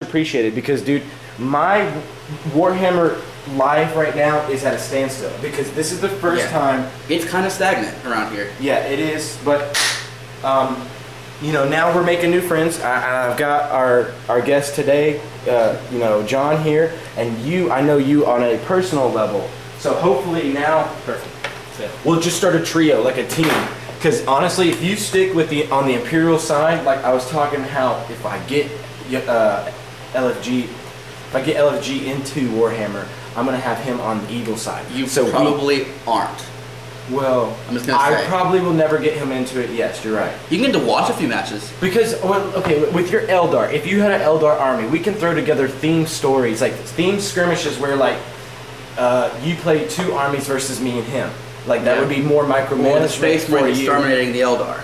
appreciated because, dude, my Warhammer life right now is at a standstill because this is the first time. It's kind of stagnant around here. Yeah, it is, but you know, now we're making new friends. I've got our guest today, you know, John here, and I know you on a personal level. So hopefully now, we'll just start a trio, like a team. Because honestly, if you stick with on the Imperial side, like I was talking how if I get LFG into Warhammer, I'm gonna have him on the Eagle side. You probably aren't. Well, I'm just gonna say. I probably will never get him into it. Yes, you're right. You can get to watch a few matches. Because, well, okay, with your Eldar, if you had an Eldar army, we can throw together themed stories, like themed skirmishes where, like, you play 2 armies versus me and him. Like, that would be more micromanagement. Or the Space Marine exterminating the Eldar.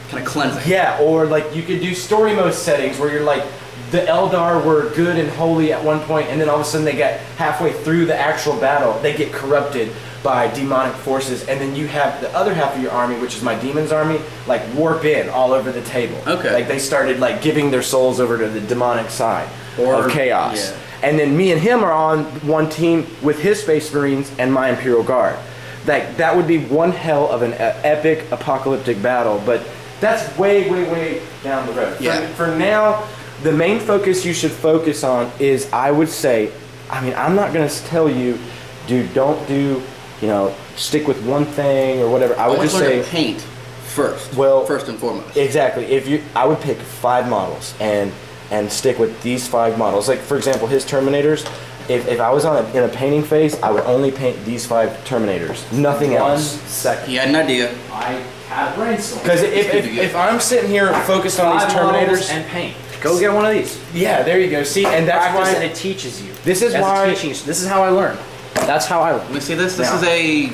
Kind of cleansing. Yeah, or, like, you could do story mode settings where you're like, the Eldar were good and holy at one point, and then all of a sudden they get halfway through the actual battle, they get corrupted by demonic forces, and then you have the other half of your army, which is my demon's army, like warp in all over the table. Okay. Like they started like giving their souls over to the demonic side of chaos. Yeah. And then me and him are on one team with his Space Marines and my Imperial Guard. Like that would be one hell of an epic apocalyptic battle, but that's way, way, way down the road. Yeah. For now, the main focus you should focus on is, I would say, I mean, I'm not going to tell you, dude, don't do, you know, stick with one thing or whatever. I would just say paint first. Well, first and foremost. Exactly. I would pick 5 models and stick with these 5 models. Like for example, his Terminators. If I was in a painting phase, I would only paint these 5 Terminators. Nothing else. 1 second. He had an idea. I had a brainstorm. Because if I'm sitting here focused on these Terminators and paint. Go get one of these. Yeah, there you go. See, and that's Practice, why and it teaches you. This is why. This is how I learn. That's how I learn. Let me see this. This is a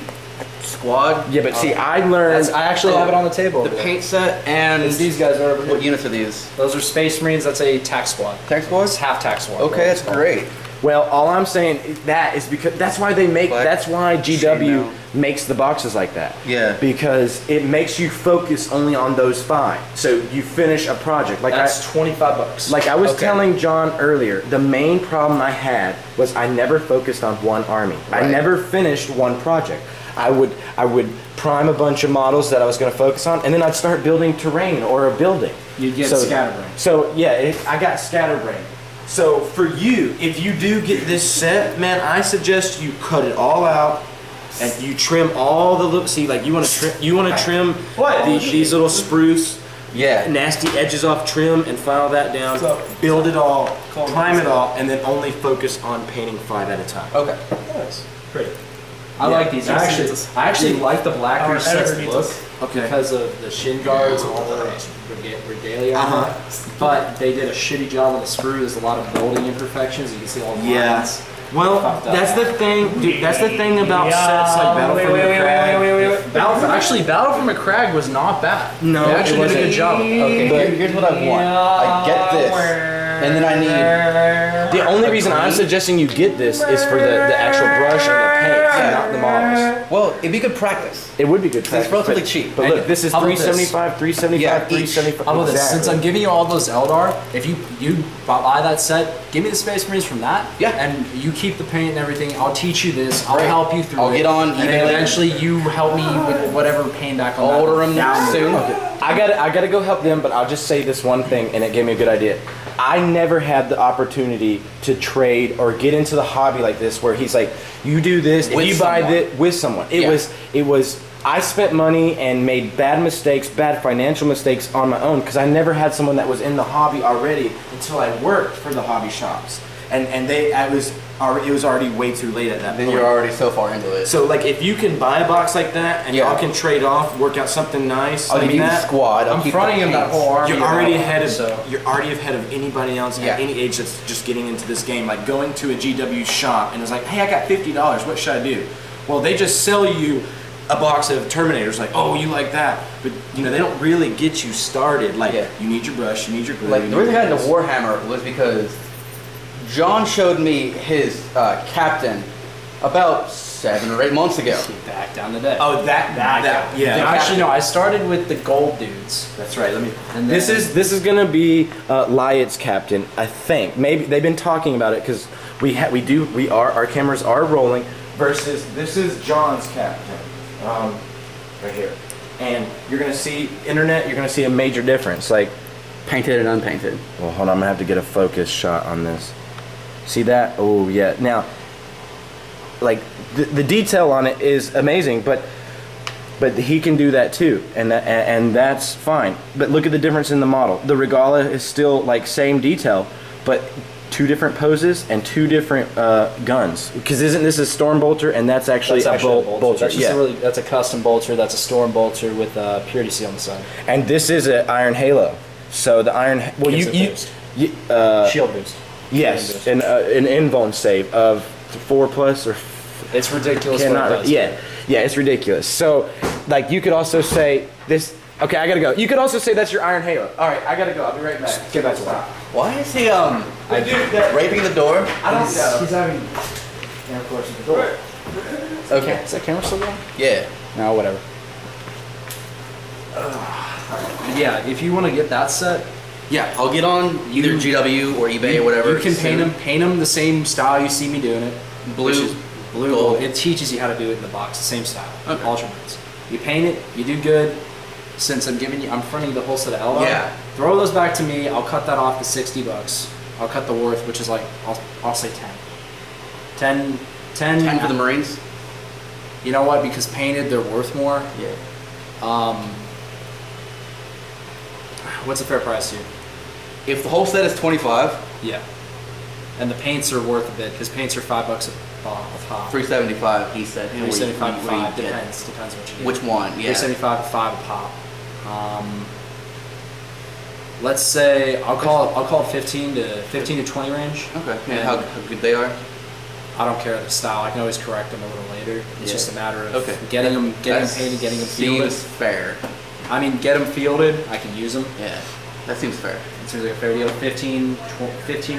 squad. Yeah, but see, I learned. I actually have it on the table. The paint set and It's these guys over here. what units are these? Those are Space Marines. That's a tac squad. Tac squad? It's half tac squad. Okay, that's great. Well, all I'm saying that is because that's why they make. That's why GW makes the boxes like that. Yeah. Because it makes you focus only on those 5. So you finish a project. Like That's $25. Like I was telling John earlier, the main problem I had was I never focused on one army. Right. I never finished one project. I would prime a bunch of models that I was going to focus on, and then I'd start building terrain or a building. You'd get scatterbrain. So yeah, I got scatterbrain. So for you, if you do get this set, man, I suggest you cut it all out and you trim all the little. See, like you want to trim these little spruce, nasty edges off, trim and file that down. Build it all, prime it all, and then only focus on painting 5 at a time. Okay. Nice. Great. I like these. I actually like the Black Crusader look because of the shin guards and all the regalia. But they did a shitty job on the sprue. There's a lot of building imperfections. You can see all the lines. Well, that's the thing, dude. That's the thing about sets like Battle for McCrag. Actually, Battle for McCrag was not bad. No, they actually did a good job. Okay, here's what I want. I get this, and then I need. The only reason I'm suggesting you get this is for the actual brush and the paint, not the models. Well, it'd be good practice. It would be good practice. It's relatively cheap. But look, this is 375, 375, 375. How about this? Since I'm giving you all those Eldar, if you buy that set, give me the Space Marines from that. Yeah. And you keep the paint and everything. I'll teach you this. I'll help you through it. I'll get on. And then eventually you help me with whatever paint back on. I'll order them soon. I gotta go help them, but I'll just say this one thing, and it gave me a good idea. I never had the opportunity to trade or get into the hobby like this, where he's like, you do this, if you buy this with someone. It was. I spent money and made bad mistakes, bad financial mistakes on my own because I never had someone that was in the hobby already until I worked for the hobby shops, and it was already way too late at that point. Then you're already so far into it. So like if you can buy a box like that and y'all can trade off, work out something nice like that. Squad. I'm fronting him that whole army. You're already ahead of anybody else at any age that's just getting into this game. Like going to a GW shop and it's like, hey, I got $50. What should I do? Well, they just sell you a box of Terminators, like, oh, you like that, but you know they don't really get you started. Like, you need your brush, you need your glue. Like the reason I got into Warhammer was because John showed me his captain about 7 or 8 months ago. Back down to that. Oh, that yeah. Actually, no. I started with the gold dudes. That's right. Let me. This is gonna be Lyot's captain. I think maybe they've been talking about it because our cameras are rolling. Versus this is John's captain, right here, and you're gonna see internet. You're gonna see a major difference, like painted and unpainted. Well, hold on. I'm gonna have to get a focus shot on this. See that? Oh yeah. Now, like the detail on it is amazing, but he can do that too, and that's fine. But look at the difference in the model. The Regala is still like same detail, but 2 different poses and 2 different guns. Because isn't this a storm bolter, and that's actually a bolter? That's just that's a custom bolter. That's a storm bolter with purity seal on the side. And this is an iron halo. So the iron. Well, shield boost. Yes, an invuln save of 4+ or. It's ridiculous. Yeah, it's ridiculous. So, like, you could also say this. Okay, I gotta go. You could also say that's your iron halo. All right, I gotta go. I'll be right back. Just get back to work. Why is he raping the door? I don't know. He's having intercourse with the door. Okay. Is that camera still going? Yeah. No, whatever. Yeah, if you want to get that set. Yeah, I'll get on either GW or eBay or whatever. You can paint them the same style you see me doing it. Blue, gold. It teaches you how to do it in the box, the same style. Okay. Ultramarines. You paint it, you do good. Since I'm fronting you the whole set of Elo. Yeah. Throw those back to me. I'll cut that off to $60. I'll cut the worth, which is like I'll say 10. 10 for the Marines. You know what? Because painted, they're worth more. Yeah. What's a fair price to you? If the whole set is 25. Yeah. And the paints are worth a bit because paints are $5 a pop. $375. He said. $375 $5 depends what you get. Which one? Yeah. $375 $5 a pop. Let's say I'll call it 15 to 20 range. Okay. And how good they are? I don't care the style. I can always correct them a little later. It's just a matter of getting them painted, getting them fielded. Seems fair. I mean, get them fielded. I can use them. Yeah. That seems fair. It seems like a fair deal. 15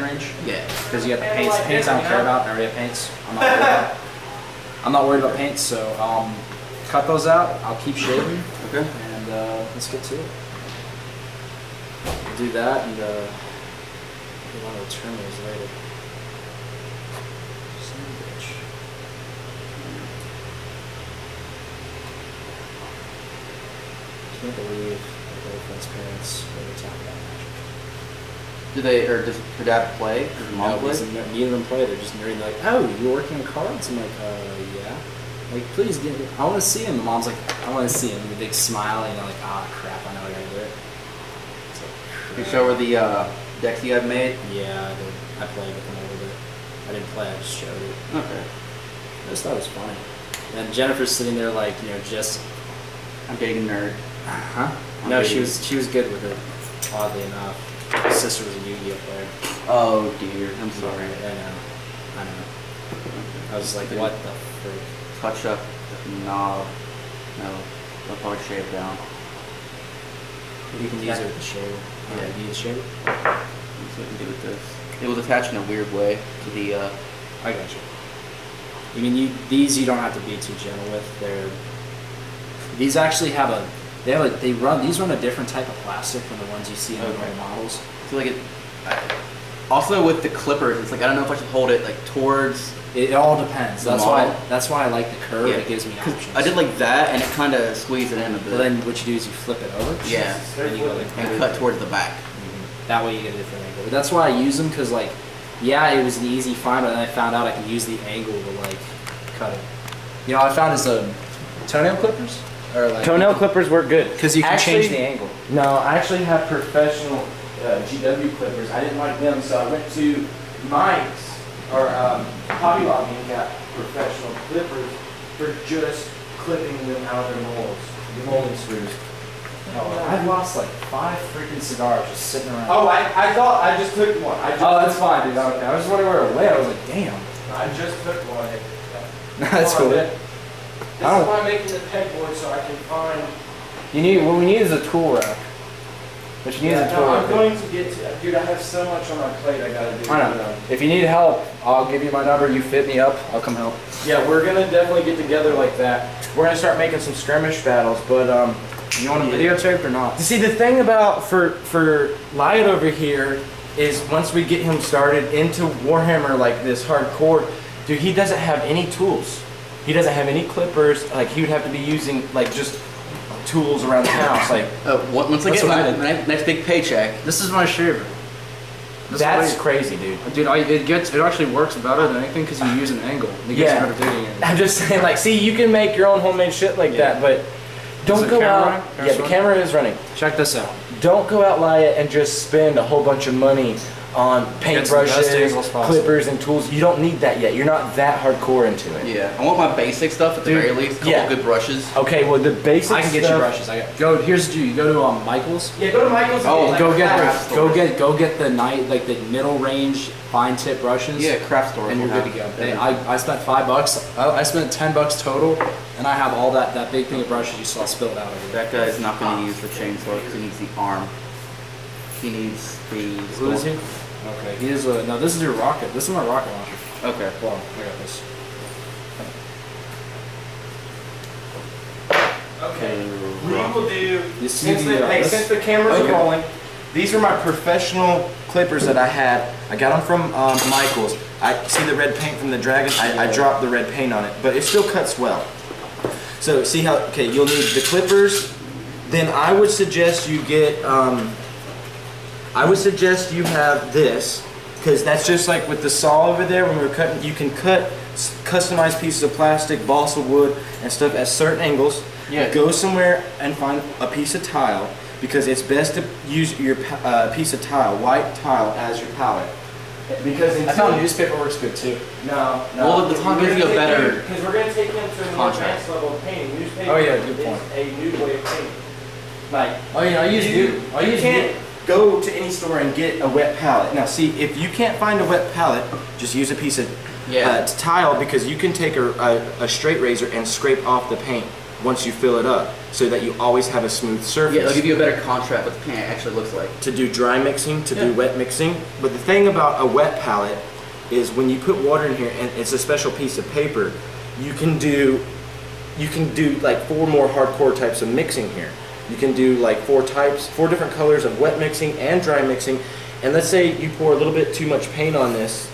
range. Yeah. Because you got the paints. The paints I don't care about. I already have paints. I'm not worried about paints. So cut those out. I'll keep shaving. Okay. And let's get to it. We'll do that, and we'll want to return those later. Son of a bitch. Can't believe my girlfriend's parents were talking about magic. Do they, or does her dad play? Does her mom play? Neither of them play. They're just nerdy. Like, oh, you're working on cards? I'm like, yeah. Like, please get it. I want to see him. The mom's like, I want to see him. With a big smile, like, crap, I know I gotta do it. Can you show her the decks you had made? Yeah, I did. I played with them a little bit. I didn't play, I just showed it. Okay. I just thought it was funny. And Jennifer's sitting there like, just... I'm dating a nerd. Huh? No, she was good with it, oddly enough. My sister was a Yu-Gi-Oh player. Oh dear, I'm sorry. I know. I was like, what the frick? Touch up the knob. No, I'll probably shave down. You can use it with the shaver. Yeah. You use the shaver? That's what I can do with this. It was attached in a weird way to the. I got you. I mean, these you don't have to be too gentle with. These actually have these run a different type of plastic from the ones you see in the normal models. I feel like also with the clippers, it's like I don't know if I should hold it like towards. It all depends. That's why I like the curve. Yeah. It gives me options. I did like that, and it kind of squeezed it in a bit. But then what you do is you flip it over. Yeah. And you go like and cut towards the back. Mm-hmm. That way you get a different angle. That's why I use them because it was an easy find, but then I found out I can use the angle to cut it. I found is toenail clippers. Toenail clippers work good because you can change the angle. No, I actually have professional GW clippers. I didn't like them, so I went to Mike's or Hobby Lobby and got professional clippers for just clipping them out of their molds, the molding screws. I've lost like 5 freaking cigars just sitting around. Oh, I thought I just took one. That's fine, dude. Okay. I was just wondering where it went. I was like, damn. I just took one. That's cool. This is why I'm making the pegboard so I can find. What we need is a tool rack. But you need a tool. I'm going to get to, dude, I have so much on my plate I gotta do. I know. If you need help, I'll give you my number. You fit me up, I'll come help. Yeah, we're gonna definitely get together like that. We're gonna start making some skirmish battles, but you want a videotape or not? See, the thing about for Lyot over here is once we get him started into Warhammer like this hardcore, dude, he doesn't have any tools. He doesn't have any clippers. Like he would have to be using like just tools around the house. Like once I get my next big paycheck, this is my shaver. That's crazy, dude. Dude, it actually works better than anything because you use an angle. Yeah. I'm just saying, like, see, you can make your own homemade shit like that, but don't go out. Yeah, the camera is running. Check this out. Don't go out, Lyot, and just spend a whole bunch of money on paintbrushes, clippers, and tools. You don't need that yet. You're not that hardcore into it. Yeah, I want my basic stuff at the very least. A couple good brushes. Okay, well the basic stuff. I can get you brushes. Here's what you go to Michael's. Yeah, go to Michael's. Oh, go get the the middle range fine tip brushes. Yeah, craft store. And you're good to go. I spent $5. I spent $10 total, and I have all that big thing of brushes you saw spilled out over there. That guy's not going to use the chainsaw because he needs the arm. He needs the. Who is he? Okay, he is no, this is your rocket. This is my rocket launcher. Okay. Well, I got this. Okay. We will do, since the cameras are rolling, these are my professional clippers that I had. I got them from Michael's. I see the red paint from the Dragon. I dropped the red paint on it, but it still cuts well. So see how, okay, you'll need the clippers. Then I would suggest you get, I would suggest you have this, because that's just like with the saw over there when we were cutting, you can cut customized pieces of plastic, balsa wood, and stuff at certain angles. Yeah. Go somewhere and find a piece of tile, because it's best to use your piece of tile, white tile, as your palette. Because I found newspaper works good too. No. Well, the time gives you a better. Because we're going to take him to a more advanced level of painting. Newspaper good point. is a new way of painting. Like, you can't go to any store and get a wet palette. Now see, if you can't find a wet palette, just use a piece of tile, because you can take a straight razor and scrape off the paint once you fill it up, so that you always have a smooth surface. Yeah, it'll give you a better contrast what the paint actually looks like. To do dry mixing, to do wet mixing. But the thing about a wet palette is when you put water in here, and it's a special piece of paper, you can do like 4 more hardcore types of mixing here. You can do like 4 different colors of wet mixing and dry mixing. And let's say you pour a little bit too much paint on this,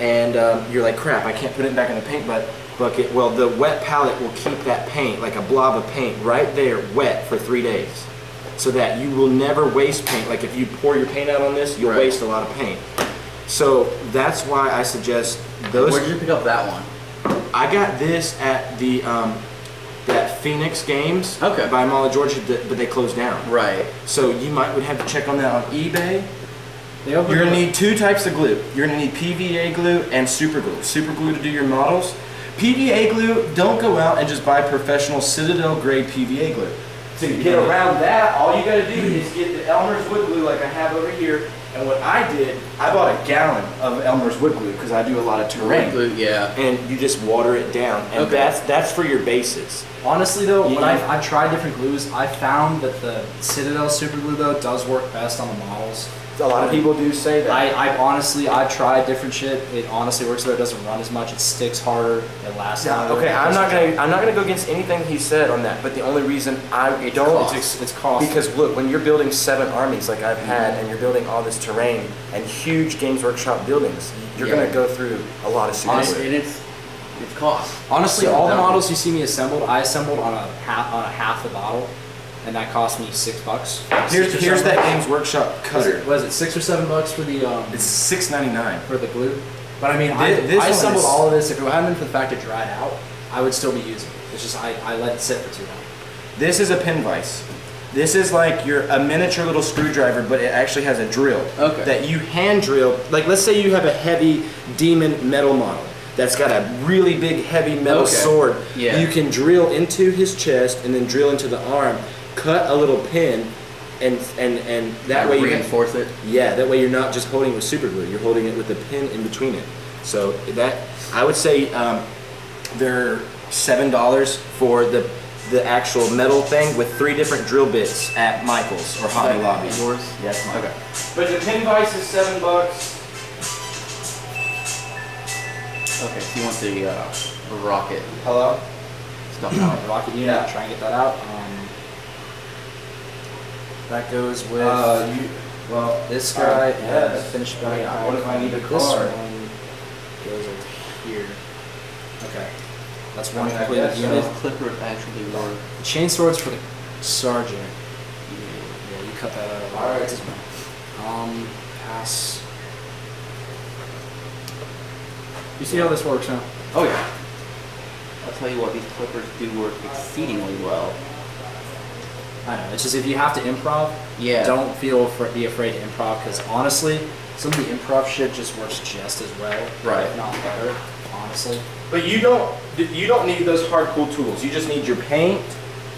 and you're like, crap, I can't put it back in the paint bucket. Well, the wet palette will keep that paint, like a blob of paint, right there wet for 3 days, so that you will never waste paint. Like if you pour your paint out on this, you'll waste a lot of paint. So that's why I suggest those. Where did you pick up that one? I got this at the that Phoenix Games by Mall of Georgia, but they closed down. Right. So you would have to check on that on eBay. You're gonna need 2 types of glue. You're gonna need PVA glue and super glue. Super glue to do your models. PVA glue, don't go out and just buy professional Citadel grade PVA glue. To get around that, all you gotta do is get the Elmer's wood glue like I have over here. And what I did, I bought a gallon of Elmer's wood glue because I do a lot of terrain. Wood glue, yeah. And you just water it down, and that's for your bases. Honestly though, when I've tried different glues, I found that the Citadel super glue though does work best on the models. A lot of people do say that. I've tried different shit. It honestly works better. It doesn't run as much. It sticks harder. It lasts longer. Okay, I'm not gonna go against anything he said on that. But the only reason it's cost. Because look, when you're building 7 armies like I've had, and you're building all this terrain and huge Games Workshop buildings, you're gonna go through a lot of super glue. Honestly, it's cost. Honestly, all the models you see me assembled, I assembled on a half the bottle. And that cost me $6. Here's that Games Workshop cutter. Was it $6 or $7 for the? It's $6.99 for the glue. But I mean, I assembled all of this. If it hadn't been for the fact it dried out, I would still be using it. It's just I let it sit for too long. This is a pin vise. This is like a miniature little screwdriver, but it actually has a drill that you hand drill. Like let's say you have a heavy demon metal model that's got a really big heavy metal sword. Yeah. You can drill into his chest and then drill into the arm. Cut a little pin, and that way you reinforce it. Yeah, that way you're not just holding it with super glue. You're holding it with a pin in between it. So that I would say they're $7 for the actual metal thing with 3 different drill bits at Michael's or Hobby Lobby. Yours? Yes, mine. Okay. But the pin vise is $7. Okay, so you want the rocket Hello? stuff out. Rocket unit, Yeah. try and get that out. That goes with Well, this guy. yes. Finished I mean, what if I need a This card? one goes over here. Okay. That's I one mean, I completed guess unit. Those clippers actually work. The chain sword's for the sergeant. Yeah, you cut that out of Alright. Pass. You see how this works now? Oh yeah. I'll tell you what, these clippers do work exceedingly well. I know. It's just if you have to improv, Yeah. don't be afraid to improv, because honestly, some of the improv shit just works just as well, Right. if not better. Honestly, But you don't need those hard cool tools. You just need your paint,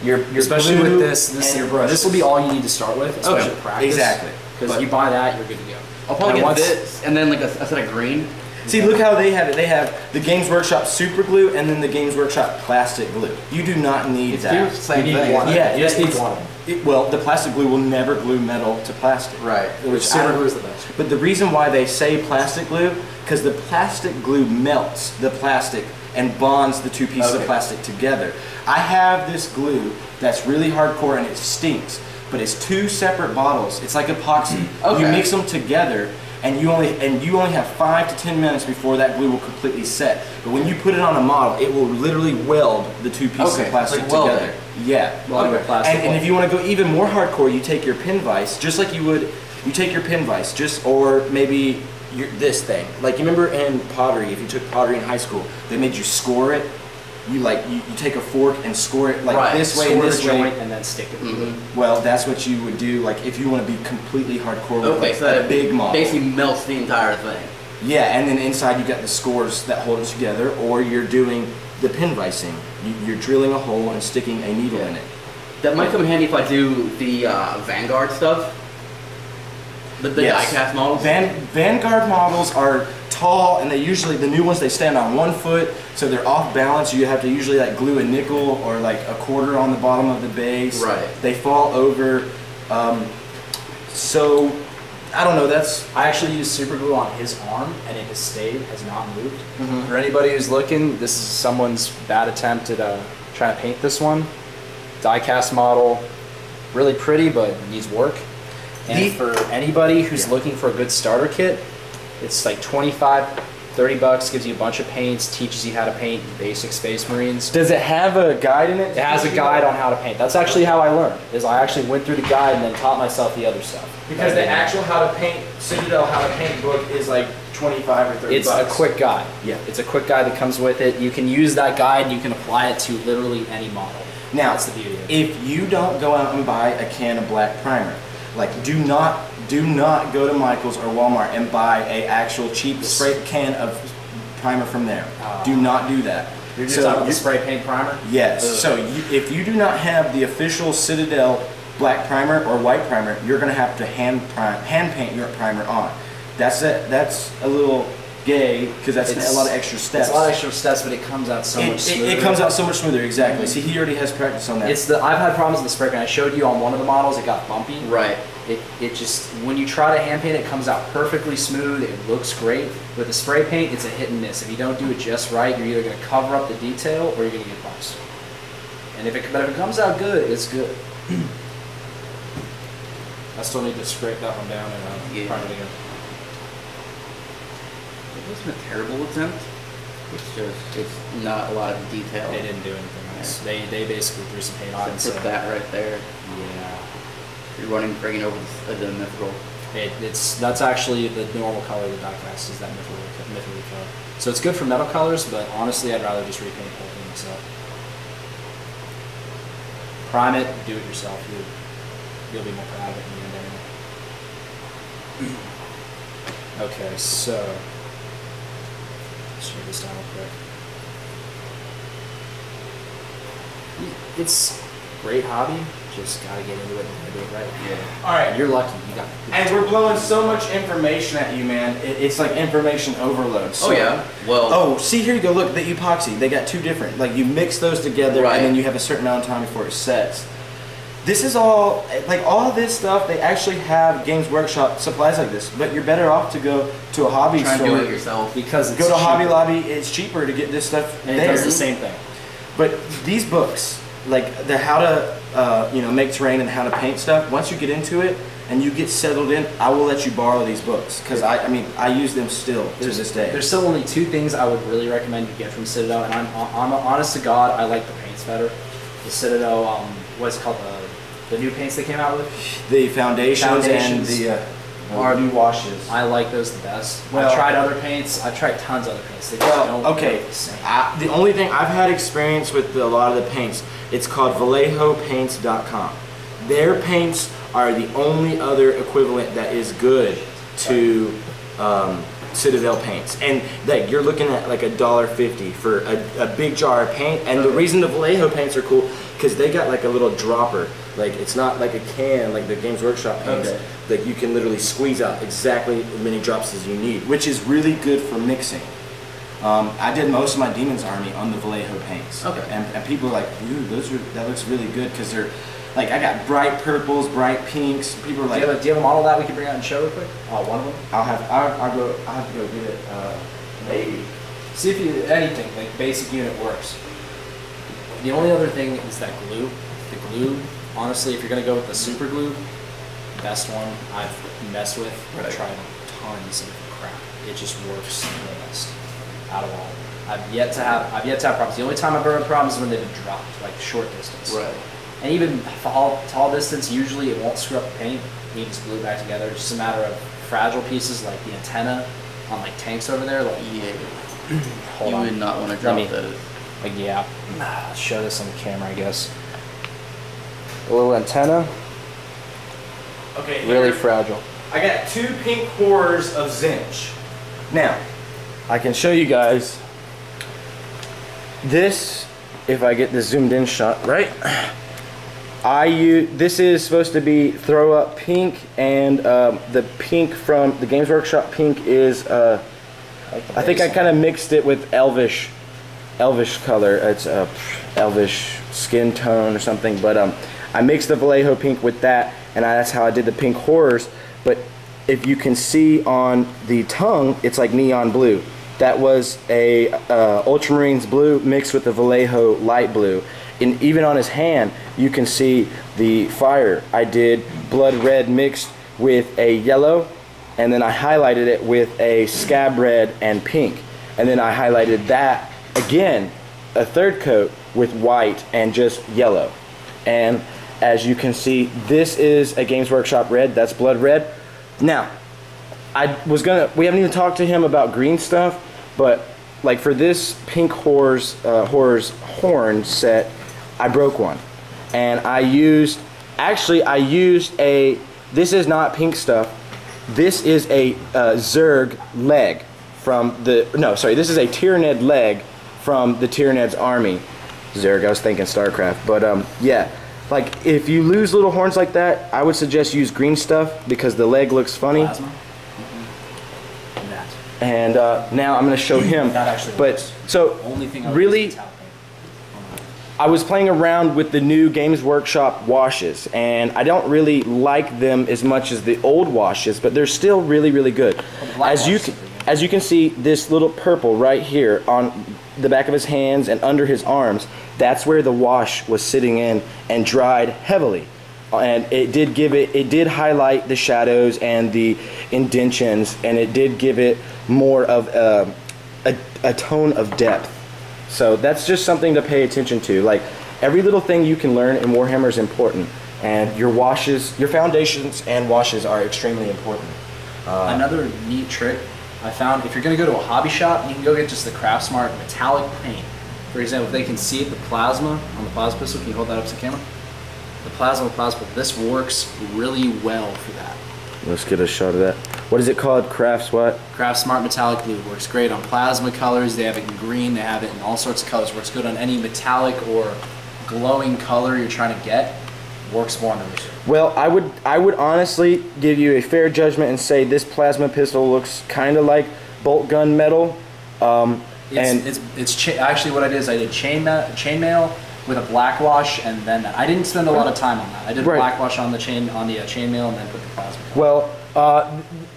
your especially glue, with this and your brushes. this will be all you need to start with, especially Okay. practice. Exactly. Because But- you buy that, you're good to go. I'll probably And get once- this, and then like a set of green. See, look how they have it. They have the Games Workshop super glue and then the Games Workshop plastic glue. You do not need It's that. the same You need thing. one. Yeah, You just it's- need one of them. Well, the plastic glue will never glue metal to plastic. Right. Which I Super don't- glue is the best. But the reason why they say plastic glue, because the plastic glue melts the plastic and bonds the 2 pieces of Okay. plastic together. I have this glue that's really hardcore and it stinks, but it's 2 separate bottles. It's like epoxy. Okay. You mix them together and you only have 5 to 10 minutes before that glue will completely set. But when you put it on a model, it will literally weld the 2 pieces Okay, of plastic like welding. together. Yeah. Welding with plastic And if you want to go even more hardcore, you take your pin vise, just like you take your pin vise, or maybe this thing. Like, you remember in pottery, if you took pottery in high school, they made you score it. You take a fork and score it like Right. this way and Score this the way. joint and then stick it. Mhm. Well, that's what you would do, like, if you want to be completely hardcore with Okay, like, so that a big model. basically melts the entire thing. Yeah, and then inside you got the scores that hold it together, or you're doing the pin vising. You're drilling a hole and sticking a needle in it. That might come in handy if I do the Vanguard stuff. The Yes. die-cast models. Vanguard models are tall, and the new ones, they stand on 1 foot, so they're off balance. You have to usually like glue a nickel or like a quarter on the bottom of the base. Right. They fall over. So I don't know. I actually used super glue on his arm, and it has stayed, has not moved. Mhm. For anybody who's looking, this is someone's bad attempt at trying to paint this one. Die-cast model, really pretty, but needs work. And for anybody who's looking for a good starter kit, it's like 25, 30 bucks, gives you a bunch of paints, teaches you how to paint basic Space Marines. Does it have a guide in it? It has a guide on how to paint. That's actually how I learned, is I actually went through the guide and then taught myself the other stuff. Because the actual how to paint Citadel how to paint book is like 25 or 30 It's bucks. a quick guide. Yeah. It's a quick guide that comes with it. You can use that guide and you can apply it to literally any model. Now, That's the beauty of it. if you don't go out and buy a can of black primer, like do not go to Michael's or Walmart and buy a actual cheap spray can of primer from there. Do not do that. You're just talking about the spray paint primer? Yes. Ugh. So if you do not have the official Citadel black primer or white primer, you're going to have to hand paint your primer on. That's a little gay because that's a lot of extra steps. It's a lot of extra steps, but it comes out so much smoother. It comes out so much smoother. Exactly. See, he already has practice on that. I've had problems with the spray paint. I showed you on one of the models, it got bumpy. Right. It just, when you try to hand paint it, comes out perfectly smooth. It looks great. With the spray paint, it's a hit and miss. If you don't do it just right, you're either going to cover up the detail or you're going to get bumps. But if it comes out good, it's good. I still need to scrape that one down and prime it again. It wasn't a terrible attempt. It's not a lot of detail. They didn't do anything else. They basically threw some paint on it. Except that right there. Yeah. You're bringing over the mithril. That's actually the normal color of the die-cast is that mithril color. So it's good for metal colors, but honestly, I'd rather just repaint the whole thing myself. Prime it, do it yourself. You'll be more proud of it in the end anyway. Okay, so let's share this down real quick. It's a great hobby. Just gotta get into it and do it right. Yeah. All right. You're lucky. You got. And we're blowing so much information at you, man. It's like information overload. So, oh yeah. Well. Oh, see, here you go. Look, the epoxy. They got two different. Like you mix those together, and then you have a certain amount of time before it sets. This is all like all of this stuff. They actually have Games Workshop supplies like this, but you're better off to go to a hobby store. Try and do it yourself because it's go to cheaper. Hobby Lobby. It's cheaper to get this stuff. And it does the same thing. But these books, like the how to make terrain and how to paint stuff. Once you get into it and you get settled in, I will let you borrow these books because I use them still to this day. There's still only two things I would really recommend you get from Citadel, and I'm honest to God, I like the paints better. The Citadel, what's it called, the new paints they came out with? The foundations and the new washes. I like those the best. Well, I've tried other paints. I've tried tons of other paints. They just don't look the same. The only thing I've had experience with a lot of the paints, it's called VallejoPaints.com. Their paints are the only other equivalent that is good to Citadel paints, and like you're looking at like $1.50 for a big jar of paint. And the reason the Vallejo paints are cool because they got like a little dropper. Like it's not like a can like the Games Workshop paints. Okay. Like you can literally squeeze out exactly as many drops as you need, which is really good for mixing. I did most of my Demon's Army on the Vallejo paints. Okay. And people are like, dude, that looks really good because they're like, I got bright purples, bright pinks. People are like, do you have a model that we can bring out and show real quick? One of them? I'll have to go get it. Maybe. See if anything, like basic unit works. The only other thing is that glue. The glue, honestly, if you're gonna go with the super glue, best one I've messed with. I've tried tons of crap. It just works the best out of all. I've yet to have problems. The only time I've ever had problems is when they've been dropped, like short distance. Right. And even tall distance, usually it won't screw up the paint. You just glue it back together. It's just a matter of fragile pieces like the antenna on like tanks over there. Like, yeah. Hold you on. would not want to drop those. Like, yeah. I'll show this on the camera, I guess. A little antenna. Okay. Really fragile. I got 2 pink horrors of Zinch. Now, I can show you guys this. If I get this zoomed in shot right. This is supposed to be throw up pink, and the pink from the Games Workshop pink is I think I kind of mixed it with elvish color. It's elvish skin tone or something, but I mixed the Vallejo pink with that, and that's how I did the pink horrors. But if you can see on the tongue, it's like neon blue. That was a Ultramarines blue mixed with the Vallejo light blue. And even on his hand, you can see the fire. I did blood red mixed with a yellow, and then I highlighted it with a scab red and pink. And then I highlighted that again, a third coat with white and just yellow. And as you can see, this is a Games Workshop red. That's blood red. Now, we haven't even talked to him about green stuff, but like for this pink horrors horn set, I broke one, and I used this is not pink stuff. This is a Zerg leg from this is a Tyranid leg from the Tyranid's army. Zerg, I was thinking StarCraft, but yeah. Like, if you lose little horns like that, I would suggest use green stuff because the leg looks funny. Plasma. And now I'm going to show him. That actually works. So, only thing I really, I was playing around with the new Games Workshop washes, and I don't really like them as much as the old washes, but they're still really, really good. As you can see, this little purple right here on the back of his hands and under his arms, that's where the wash was sitting in and dried heavily. And it did highlight the shadows and the indentions, and it did give it more of a tone of depth. So that's just something to pay attention to. Like, every little thing you can learn in Warhammer is important, and your washes, your foundations and washes are extremely important. Another neat trick I found, if you're going to go to a hobby shop, you can go get just the Craftsmart metallic paint. For example, if they can see the plasma on the plasma pistol, can you hold that up to the camera? The plasma, this works really well for that. Let's get a shot of that. What is it called? Craftsmart metallic blue. Works great on plasma colors. They have it in green. They have it in all sorts of colors. Works good on any metallic or glowing color you're trying to get. works wonders. Well, I would honestly give you a fair judgment and say this plasma pistol looks kind of like bolt gun metal. Actually what I did is I did chainmail with a black wash, and then I didn't spend a lot of time on that. I did a black wash on the chainmail, and then put the plasma. Well,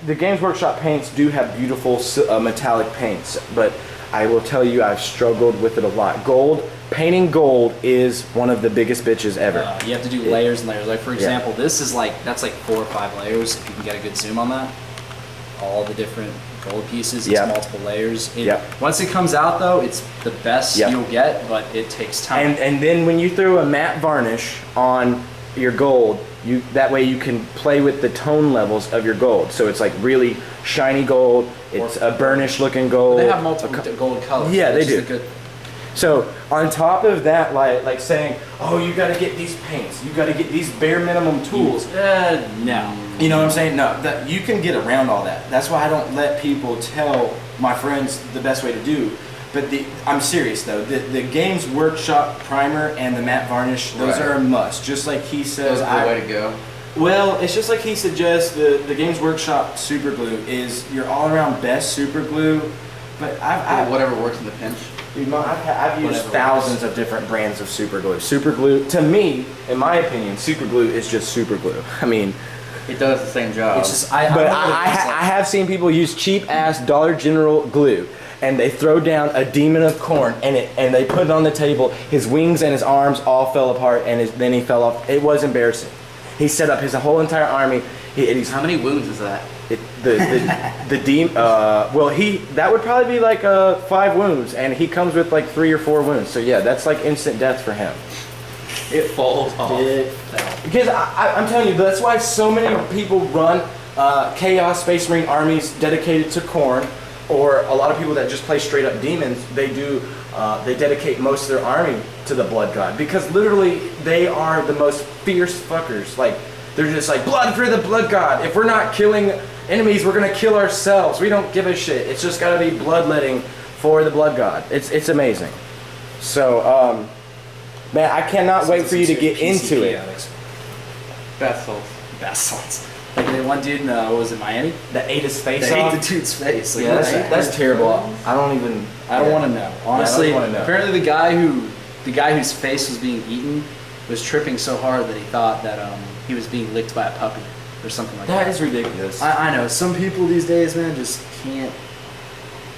the Games Workshop paints do have beautiful metallic paints, but I will tell you I've struggled with it a lot. Painting gold is one of the biggest bitches ever. You have to do layers and layers. Like for example, this is that's like 4 or 5 layers. If you can get a good zoom on that, all the different gold pieces, it's multiple layers. Once it comes out though, it's the best you'll get, but it takes time. And then when you throw a matte varnish on your gold, that way you can play with the tone levels of your gold. So it's like really shiny gold, it's a burnished looking gold. They have multiple gold colors. Yeah, they do. So on top of that, like saying, oh, you got to get these paints, you got to get these bare minimum tools. No. You know what I'm saying? No, that you can get around all that. That's why I don't let people tell my friends the best way to do. But I'm serious though. The Games Workshop primer and the matte varnish, those are a must. Just like he says, that's the way to go. Well, it's just like he suggests. The Games Workshop super glue is your all-around best super glue. But whatever works in the pinch. Dude, I've used thousands of different brands of super glue. Super glue, to me, in my opinion, super glue is just super glue. I mean, it does the same job. It's just, I have seen people use cheap ass Dollar General glue, and they throw down a demon of corn, and they put it on the table. His wings and his arms all fell apart, and then he fell off. It was embarrassing. He set up his whole entire army. How many wounds is that? That would probably be like 5 wounds, and he comes with like 3 or 4 wounds. So yeah, that's like instant death for him. It falls off. Because I'm telling you, that's why so many people run Chaos Space Marine armies dedicated to Khorne, or a lot of people that just play straight up demons. They dedicate most of their army to the Blood God, because literally they are the most fierce fuckers. Like, they're just like, blood for the Blood God. If we're not killing enemies, we're gonna kill ourselves. We don't give a shit. It's just gotta be bloodletting for the Blood God. It's amazing. So, man, I cannot wait for you to get into it. Bath salts. Like the one dude in, what was it, Miami? That ate his face off? off? Ate the dude's face. Like, yeah, that's terrible. I don't want to know. Honestly, apparently the guy whose face was being eaten was tripping so hard that he thought that he was being licked by a puppy or something like that. That is ridiculous. I know. Some people these days, man, just can't.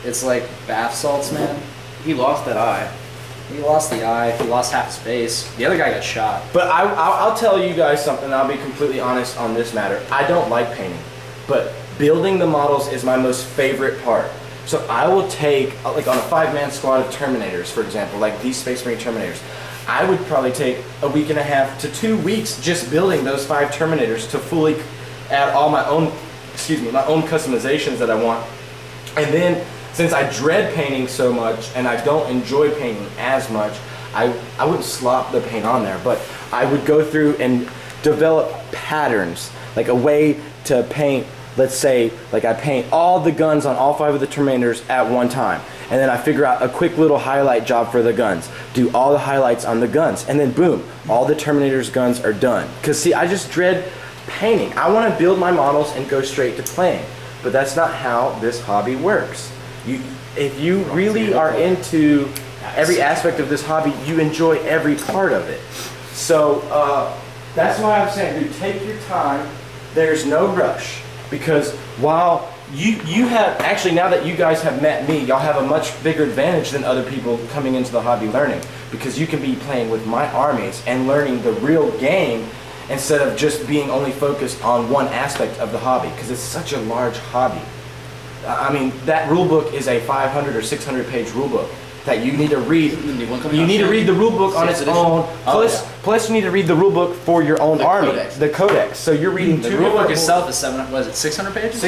It's like bath salts, man. He lost that eye. He lost the eye. He lost half his face. The other guy got shot. But I'll tell you guys something. I'll be completely honest on this matter. I don't like painting, but building the models is my most favorite part. So I will take, like on a 5-man squad of Terminators, for example, like these Space Marine Terminators, I would probably take a week and a half to 2 weeks just building those 5 Terminators to fully add all my own customizations that I want. And then, since I dread painting so much and I don't enjoy painting as much, I wouldn't slop the paint on there, but I would go through and develop patterns, like a way to paint. Let's say, like I paint all the guns on all 5 of the Terminators at one time, and then I figure out a quick little highlight job for the guns, do all the highlights on the guns, and then boom, all the Terminators guns are done. Because see, I just dread painting. I want to build my models and go straight to playing, but that's not how this hobby works. If you really are into every aspect of this hobby, you enjoy every part of it. So that's why I'm saying, dude, take your time. There's no rush. Because while you have, actually now that you guys have met me, y'all have a much bigger advantage than other people coming into the hobby learning. Because you can be playing with my armies and learning the real game instead of just being only focused on one aspect of the hobby. Because it's such a large hobby. I mean, that rule book is a 500 or 600 page rule book that you need to read. You need to read the rule book on its own. Plus, you need to read the rule book for your own army, the codex. So you're reading the rule book itself is 600 pages?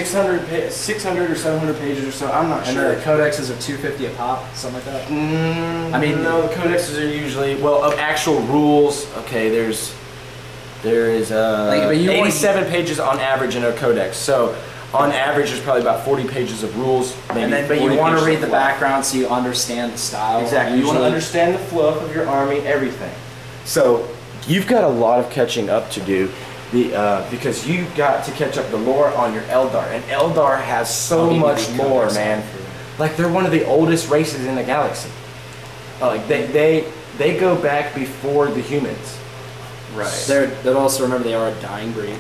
600 or 700 pages or so. I'm not sure. And the codexes are 250 a pop, something like that. I mean, no, the codexes are usually of actual rules. Okay, there is 87 pages on average in a codex. So on average, there's probably about 40 pages of rules. But you want to read the background so you understand the style. Exactly. You want to understand the fluff of your army, everything. So you've got a lot of catching up to do. Because you got to catch up the lore on your Eldar, and Eldar has so much lore, man. Like they're one of the oldest races in the galaxy. Like they go back before the humans. Right. They'll also remember they are a dying breed.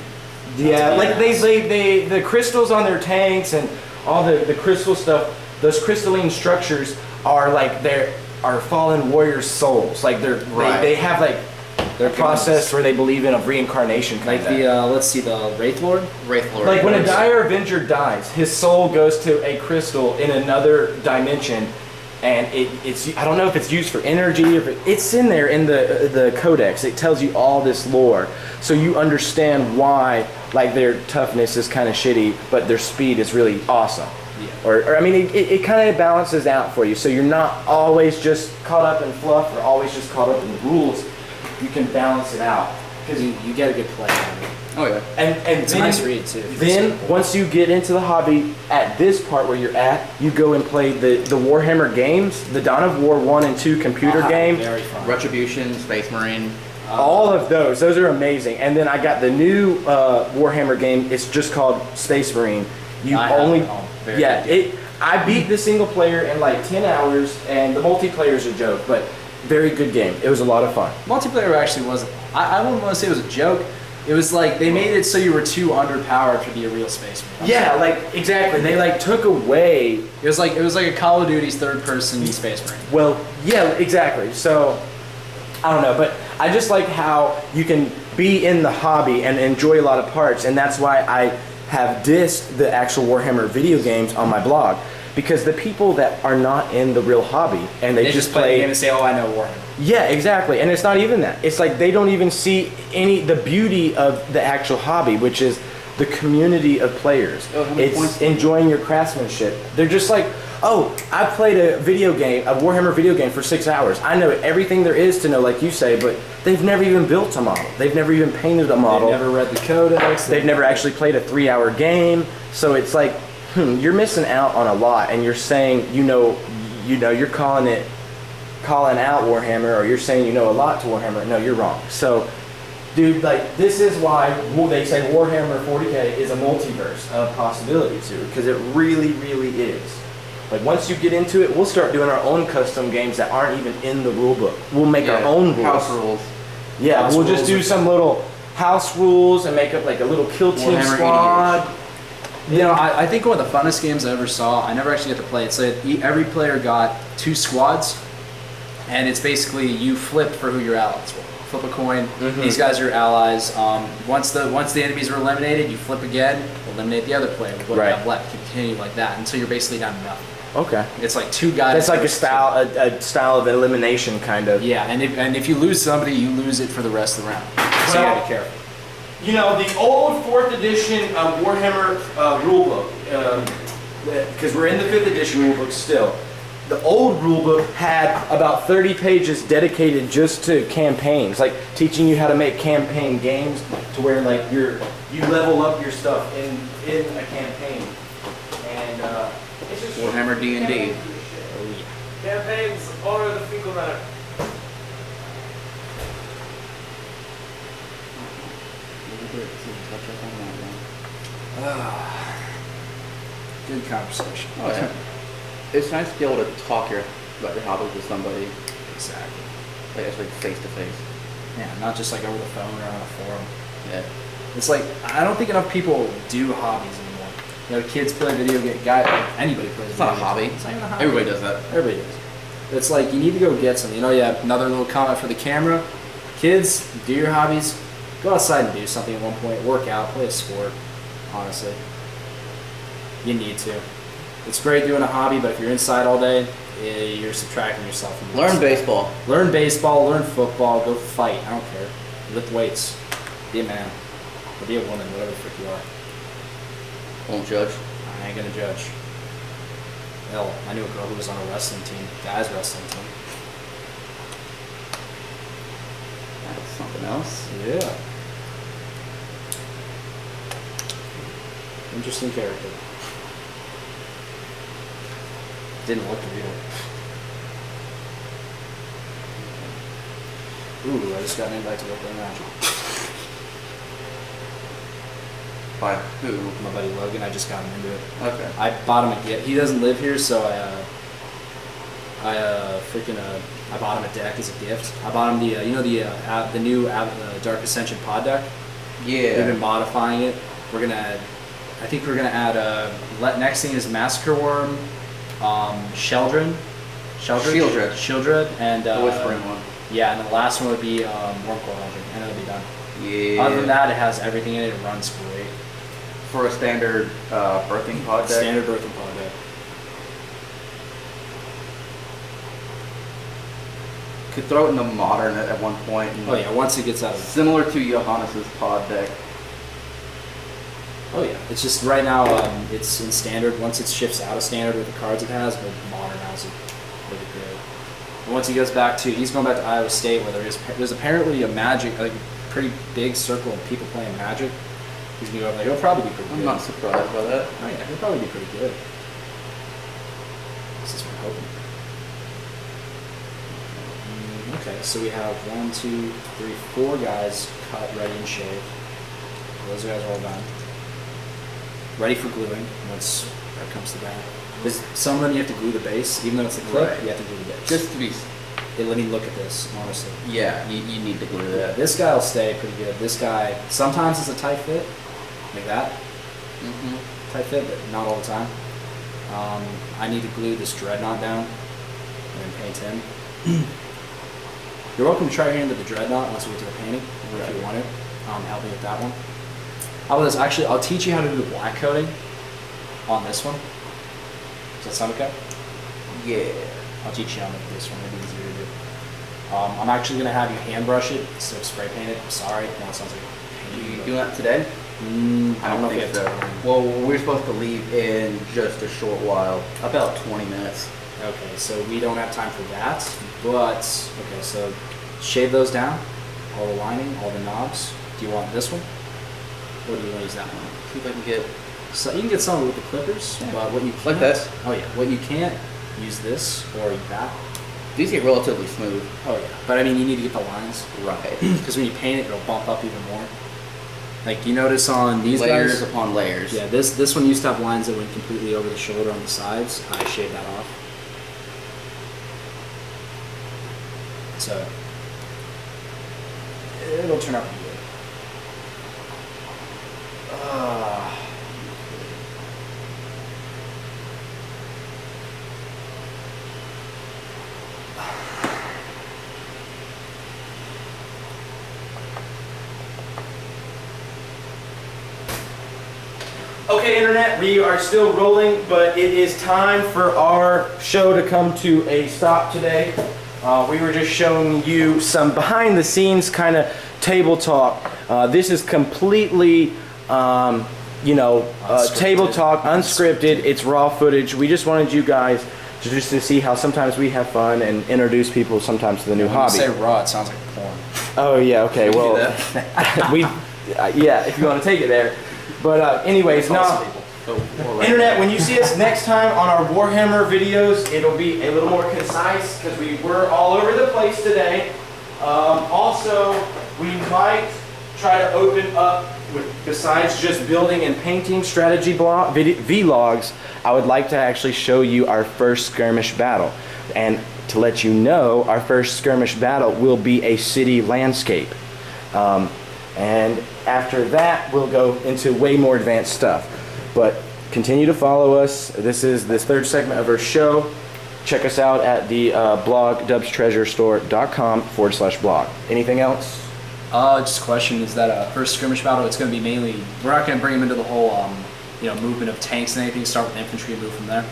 Yeah, like they the crystals on their tanks and all the crystal stuff. Those crystalline structures are like are fallen warriors' souls. Like they have like. Their process where they believe in a reincarnation kind of. Like let's see, the Wraith Lord? Wraith Lord. Like when a Dire Avenger dies, his soul goes to a crystal in another dimension, and it's I don't know if it's used for energy, or it's in there in the codex. It tells you all this lore, so you understand why like their toughness is kind of shitty, but their speed is really awesome. Yeah. Or I mean, it kind of balances out for you, so you're not always just caught up in fluff or always just caught up in the rules. You can balance it out because you get a good play on it. Oh yeah, and it's then, a nice read too. Then once you get into the hobby, at this part where you're at, you go and play the Warhammer games, the Dawn of War 1 and 2 computer game, very fun. Retribution, Space Marine, all of those are amazing. And then I got the new Warhammer game. It's just called Space Marine. I beat the single player in like 10 hours, and the multiplayer is a joke, but. Very good game. It was a lot of fun. Multiplayer actually wasn't. I wouldn't want to say it was a joke. It was like they made it so you were too underpowered to be a real Space Marine. Yeah, like exactly. They like took away. It was like a Call of Duty's third-person Space Marine. Well, yeah, exactly. So I don't know, but I just like how you can be in the hobby and enjoy a lot of parts, and that's why I have dissed the actual Warhammer video games on my blog. Because the people that are not in the real hobby and they just play the game and say, "Oh, I know Warhammer." Yeah, exactly. And it's not even that. It's like they don't even see the beauty of the actual hobby, which is the community of players. It's enjoying your craftsmanship. They're just like, "Oh, I played a Warhammer video game for 6 hours. I know everything there is to know," like you say, but they've never even built a model. They've never even painted a model. They've never read the codex. They've never actually played a 3-hour game. So it's like, you're missing out on a lot, and you're saying you're calling out Warhammer, or you're saying you know a lot to Warhammer. No, you're wrong. So, dude, like this is why they say Warhammer 40K is a multiverse of possibilities here, because it really, really is. Like once you get into it, we'll start doing our own custom games that aren't even in the rule book. We'll make our own rules. House rules. Yeah, we'll just do some little house rules and make up like a little kill team squad. You know, I think one of the funnest games I ever saw, I never actually got to play it, so every player got 2 squads, and it's basically you flip for who your allies were. Flip a coin, these guys are your allies. Once the enemies are eliminated, you flip again, eliminate the other player with what you have left, continue like that until you're basically down to nothing. Okay. It's like 2 guys. That's like a style of elimination kind of. Yeah, and if you lose somebody, you lose it for the rest of the round. So you gotta be careful. You know, the old 4th edition Warhammer rulebook, because we're in the 5th edition rulebook still, the old rulebook had about 30 pages dedicated just to campaigns, like teaching you how to make campaign games to where like you level up your stuff in a campaign. And it's just Warhammer D&D. Campaigns are the fecal matter. Good conversation. Oh yeah. It's nice to be able to talk about your hobbies with somebody. Exactly. Like actually face to face. Yeah, not just like over the phone or on a forum. Yeah. It's like I don't think enough people do hobbies anymore. You know, kids play video games. Anybody plays. It's not a hobby. It's not even a hobby. Everybody does that. Everybody does. It's like you need to go get something. You know, yeah. Another little comment for the camera. Kids, do your hobbies. Go outside and do something at one point. Work out, play a sport. Honestly, you need to. It's great doing a hobby, but if you're inside all day, you're subtracting yourself from Learn baseball. Learn baseball, learn football, go fight. I don't care. Lift weights. Be a man. Or be a woman, whatever the frick you are. Won't judge. I ain't gonna judge. Hell, I knew a girl who was on a wrestling team, guys wrestling team. That's something else. Yeah. Interesting character. Didn't look real. Ooh, I just got an invite to work on Magic. By who? My buddy Logan, I just got him into it. Okay. I bought him a gift. He doesn't live here, so I bought him a deck as a gift. I bought him the new Dark Ascension pod deck. Yeah. We've been modifying it. I think we're gonna add next thing is Massacre Worm, Shieldred, and the Whispering one. Yeah, and the last one would be Wormcore Legend, and it'll be done. Yeah. Other than that, it has everything in it. It runs great. For a standard birthing pod deck. Standard birthing pod deck. Could throw it in the modern at one point. Oh yeah, once it gets out of similar to Johannes's pod deck. Oh yeah, it's just right now it's in standard. Once it shifts out of standard with the cards it has, but modern has it really great. And once he goes back to, he's going back to Iowa State where there's apparently a Magic, like a pretty big circle of people playing Magic. He's gonna go over there. He'll probably be pretty good. I'm not surprised by that. Oh yeah, he'll probably be pretty good. This is what I'm hoping. Okay, so we have 1, 2, 3, 4 guys cut, ready, and shaved. Those guys are all done. Ready for gluing once that comes to that. There's some of them you have to glue the base, even though it's a clip. Right. You have to glue the base. Just to be. Hey, let me look at this, honestly. Yeah, you need to glue Yeah, that. this guy will stay pretty good. This guy sometimes it's a tight fit, like that. Tight fit, but not all the time. I need to glue this Dreadnought down and then paint him. You're welcome to try your hand at the Dreadnought once we get to the painting, if you want to. Help me with that one. How about this? Actually, I'll teach you how to do the black coating on this one. Does that sound okay? Yeah. I'll teach you how to do this one. It'll be easier to do. I'm actually going to have you hand brush it instead of spray paint it. I'm sorry. Now it sounds like You doing that today? I don't know if we have so. time. Well, we're supposed to leave in just a short while, about 20 minutes. Okay, so we don't have time for that, but, okay, so shave those down, all the lining, all the knobs. Do you want this one? Or do you want to use that one? See if I can get... So you can get some with the clippers, Yeah. but what you can't... Like this? Oh yeah, what you can't, use this or that. These get relatively smooth. Oh yeah, but I mean you need to get the lines. Right. Because when you paint it, it'll bump up even more. Like you notice on these Layers guys... upon layers. Yeah, this one used to have lines that went completely over the shoulder on the sides. I shaved that off. So it'll turn out pretty good. Okay, Internet, we are still rolling, but it is time for our show to come to a stop today. We were just showing you some behind the scenes kind of table talk. This is completely, table talk, unscripted. It's raw footage. We just wanted you guys to see how sometimes we have fun and introduce people sometimes to the new hobby. When you say raw, it sounds like porn. Oh yeah, okay, well, yeah, if you want to take it there. But anyways, now, Internet, when you see us next time on our Warhammer videos, it'll be a little more concise because we were all over the place today. Also, we might try to open up, besides just building and painting strategy vlogs, I would like to actually show you our first skirmish battle. And to let you know, our first skirmish battle will be a city landscape. And after that, we'll go into way more advanced stuff. But continue to follow us. This is this third segment of our show. Check us out at the blog dubstreasurestore.com/blog. Anything else? Just a question, is that a first skirmish battle? It's going to be mainly, we're not going to bring them into the whole movement of tanks and anything, start with infantry and move from there?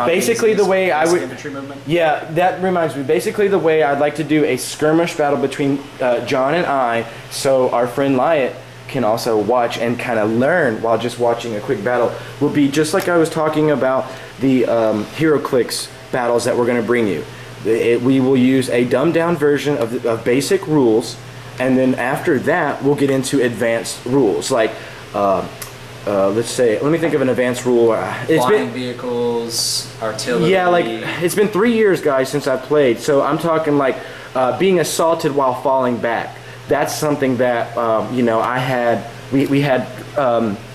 Basically the way I would... Infantry movement? Yeah, that reminds me. Basically the way I'd like to do a skirmish battle between John and I, so our friend Lyot can also watch and kind of learn while just watching a quick battle, will be just like I was talking about the HeroClix battles that we're going to bring you. We will use a dumbed down version of basic rules, and then after that we'll get into advanced rules. Like, let's say, let me think of an advanced rule. Flying vehicles, artillery. Yeah, like, it's been 3 years, guys, since I've played, so I'm talking like being assaulted while falling back. That's something that you know, we had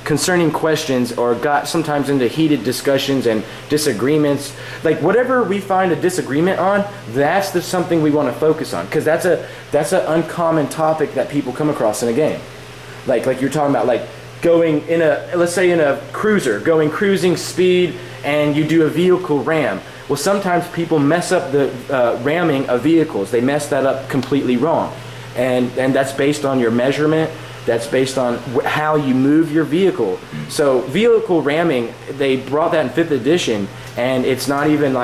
concerning questions, or got sometimes into heated discussions and disagreements. Like whatever we find a disagreement on, that's something we want to focus on, because that's an uncommon topic that people come across in a game. Like you're talking about, like going in let's say in a cruiser, going cruising speed, and you do a vehicle ram. Well, sometimes people mess up the ramming of vehicles. They mess that up completely wrong. And that's based on your measurement. That's based on how you move your vehicle. So vehicle ramming, they brought that in 5th edition, and it's not even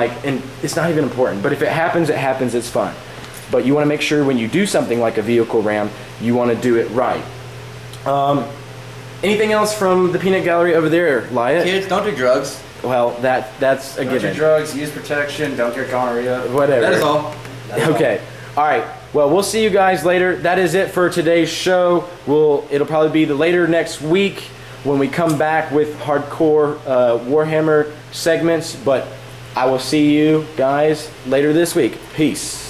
it's not even important. But if it happens, it's fun. But you want to make sure when you do something like a vehicle ram, you want to do it right. Anything else from the peanut gallery over there, Lyatt? Kids, don't do drugs. Well, that's a given. Don't do drugs, use protection, don't get gonorrhea. Whatever. That is all. Okay. All right. Well, we'll see you guys later. That is it for today's show. It'll probably be later next week when we come back with hardcore Warhammer segments. But I will see you guys later this week. Peace.